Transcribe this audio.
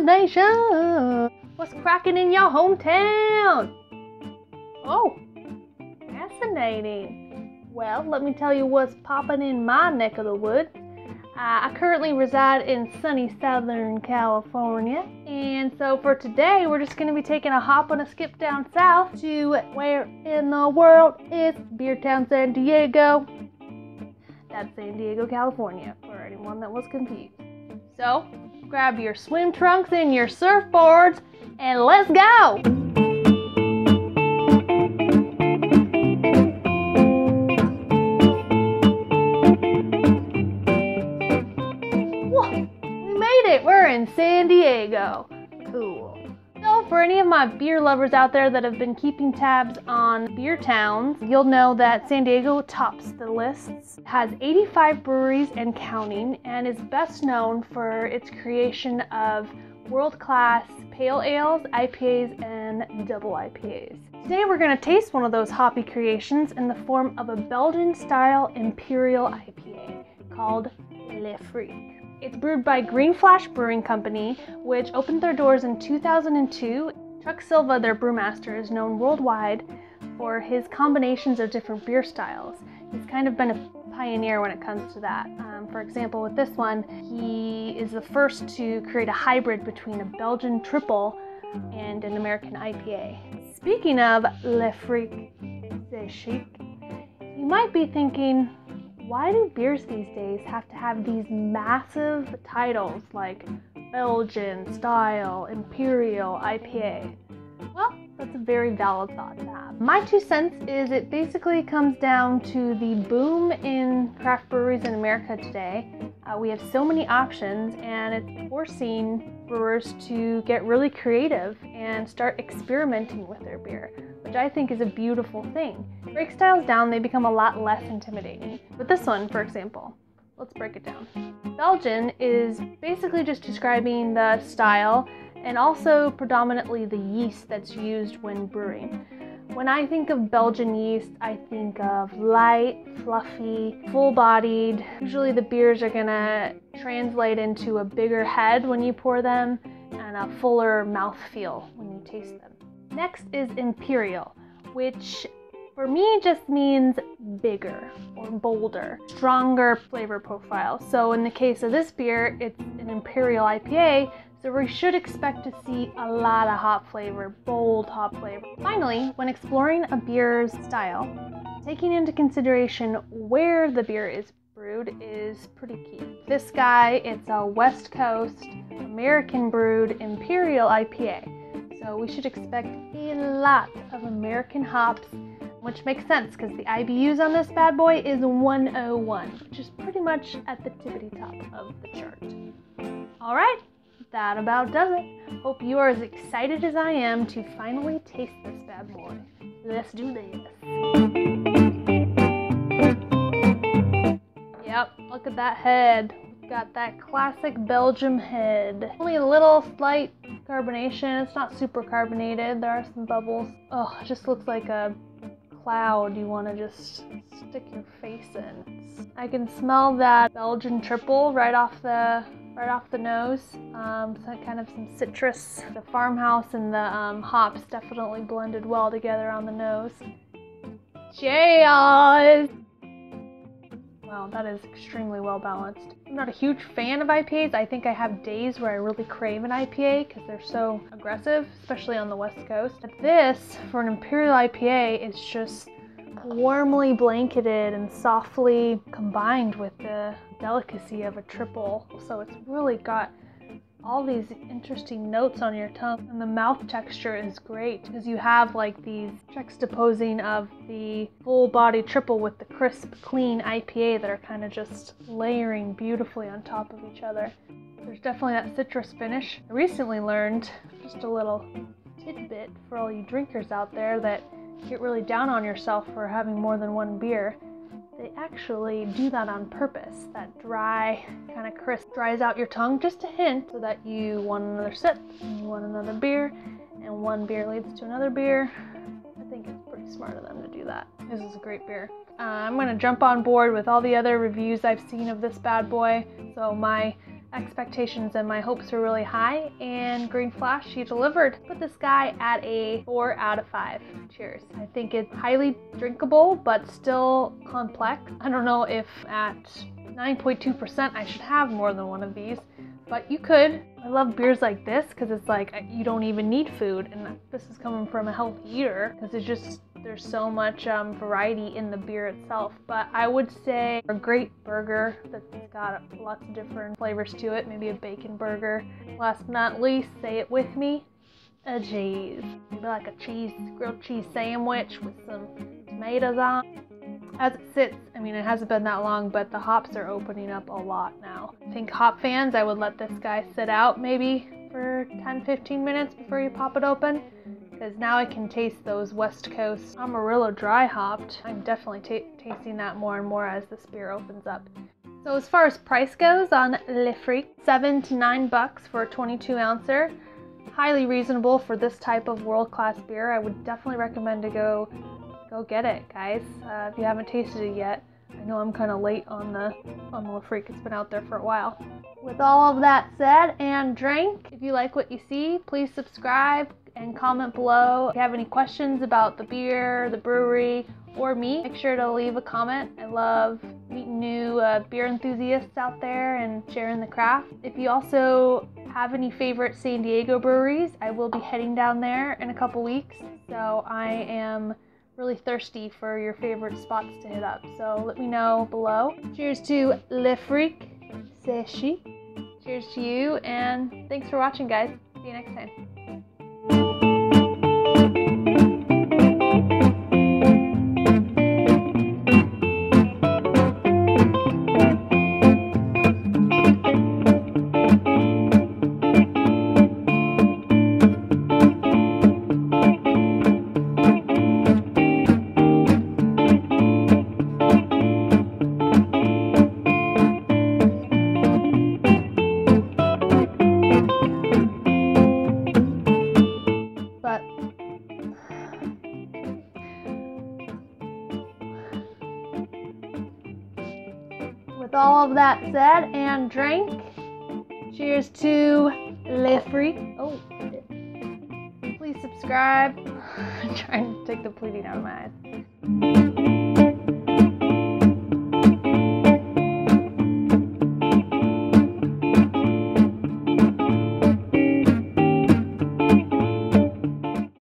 Cheersnation! What's cracking in your hometown? Oh, fascinating. Well, let me tell you what's popping in my neck of the woods. I currently reside in sunny Southern California, and so for today we're just going to be taking a hop and a skip down south to where in the world is BEERTOWN, San Diego. That's San Diego, California, for anyone that was confused. So, grab your swim trunks and your surfboards, and let's go! Whoa, we made it! We're in San Diego. Cool. So, for any of my beer lovers out there that have been keeping tabs on beer towns, you'll know that San Diego tops the lists. It has 85 breweries and counting, and is best known for its creation of world-class pale ales, IPAs, and double IPAs. Today we're going to taste one of those hoppy creations in the form of a Belgian-style Imperial IPA called Le Freak. It's brewed by Green Flash Brewing Company, which opened their doors in 2002. Chuck Silva, their brewmaster, is known worldwide for his combinations of different beer styles. He's kind of been a pioneer when it comes to that. For example, with this one, he is the first to create a hybrid between a Belgian triple and an American IPA. Speaking of Le Freak, c'est chic, you might be thinking, why do beers these days have to have these massive titles like Belgian-style, Imperial, IPA? Well, that's a very valid thought to have. My 2 cents is it basically comes down to the boom in craft breweries in America today. We have so many options, and it's forcing brewers to get really creative and start experimenting with their beer, which I think is a beautiful thing. Break styles down, they become a lot less intimidating. But this one, for example, let's break it down. Belgian is basically just describing the style and also predominantly the yeast that's used when brewing. When I think of Belgian yeast, I think of light, fluffy, full-bodied. Usually the beers are gonna translate into a bigger head when you pour them and a fuller mouthfeel when you taste them. Next is Imperial, which for me just means bigger or bolder, stronger flavor profile. So in the case of this beer, it's an Imperial IPA, so we should expect to see a lot of hop flavor, bold hop flavor. Finally, when exploring a beer's style, taking into consideration where the beer is brewed is pretty key. This guy, it's a West Coast, American brewed Imperial IPA. So we should expect a lot of American hops, which makes sense because the IBUs on this bad boy is 101, which is pretty much at the tippity top of the chart. All right, that about does it. Hope you are as excited as I am to finally taste this bad boy. Let's do this. Yep, look at that head. We've got that classic Belgium head. Only a little slight carbonation. It's not super carbonated. There are some bubbles. Oh, it just looks like a cloud you want to just stick your face in. I can smell that Belgian triple right off the nose. Some citrus. The farmhouse and the hops definitely blended well together on the nose. Cheers! Wow, that is extremely well balanced. I'm not a huge fan of IPAs. I think I have days where I really crave an IPA because they're so aggressive, especially on the West Coast. But this, for an Imperial IPA, is just warmly blanketed and softly combined with the delicacy of a triple. So it's really got all these interesting notes on your tongue, and the mouth texture is great because you have like these juxtaposing of the full body triple with the crisp, clean IPA that are kind of just layering beautifully on top of each other. There's definitely that citrus finish. I recently learned, just a little tidbit for all you drinkers out there that get really down on yourself for having more than one beer. They actually do that on purpose. That dry, kind of crisp, dries out your tongue just a hint so that you want another sip, and you want another beer, and one beer leads to another beer. I think it's pretty smart of them to do that. This is a great beer. I'm going to jump on board with all the other reviews I've seen of this bad boy. So my expectations and my hopes were really high, and Green Flash, he delivered. Put this guy at a 4 out of 5. Cheers. I think it's highly drinkable, but still complex. I don't know if at 9.2% I should have more than one of these, but you could. I love beers like this because it's like you don't even need food, and this is coming from a healthy eater because it's just there's so much variety in the beer itself. But I would say a great burger that's got lots of different flavors to it, maybe a bacon burger. Last but not least, say it with me, a cheese. Maybe like a grilled cheese sandwich with some tomatoes on. As it sits, I mean, it hasn't been that long, but the hops are opening up a lot now. I think hop fans, I would let this guy sit out maybe for 10-15 minutes before you pop it open, because now I can taste those West Coast Amarillo dry hopped. I'm definitely tasting that more and more as this beer opens up. So as far as price goes on Le Freak, $7 to $9 for a 22 ouncer. Highly reasonable for this type of world-class beer. I would definitely recommend to go get it, guys, if you haven't tasted it yet. I know I'm kind of late on the Le Freak. It's been out there for a while. With all of that said and drank, if you like what you see, please subscribe and comment below. If you have any questions about the beer, the brewery, or me, make sure to leave a comment. I love meeting new beer enthusiasts out there and sharing the craft. If you also have any favorite San Diego breweries, I will be heading down there in a couple weeks, so I am really thirsty for your favorite spots to hit up, so let me know below. Cheers to Le Freak, c'est chi. Cheers to you, and thanks for watching, guys. See you next time. With all of that said and drank, cheers to Le Freak. Oh, please subscribe. I'm trying to take the bleeding out of my eyes.